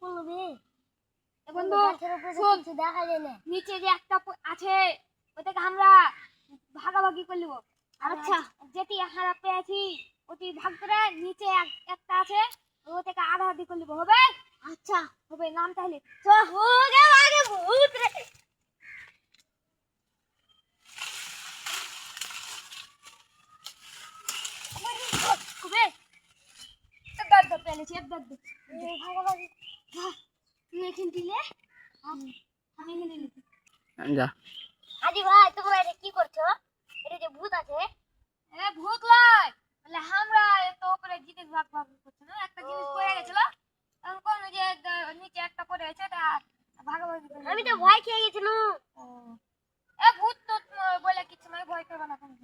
করবে বন্ধু শোন, দেখা যায় না। নিচে যে একটা আছে ওটাকে আমরা ভাগাভাগি করে নেবো। আচ্ছা যেটি হারা পেয়েছি ওটি ভাগ করে নিচে একটা আছে ওটাকে আধা আধি করে নেবো। হবে? আচ্ছা হবে। নাম তাহলে ওরে আগে ভূত রে। হবে। দাঁত পেলেছি দাঁত ভাগাভাগি তুই এখানে দিলে আমি এখানে দিলি। যা হাজি ভাই তোমরা এটা কি করছো? এটা যে ভূত আছে। ভূত লয় বলে আমরা তো উপরে জিনিস ভাগ ভাগ করছি না। একটা জিনিস পড়ে গেছিল তখন কোন যে নিচে একটা পড়ে গেছে এটা ভাগাভাগি করে আমি তো ভয় খেয়ে গেছিলাম। ভূত তো বলে কিছু নয়, ভয় করবে না তুমি।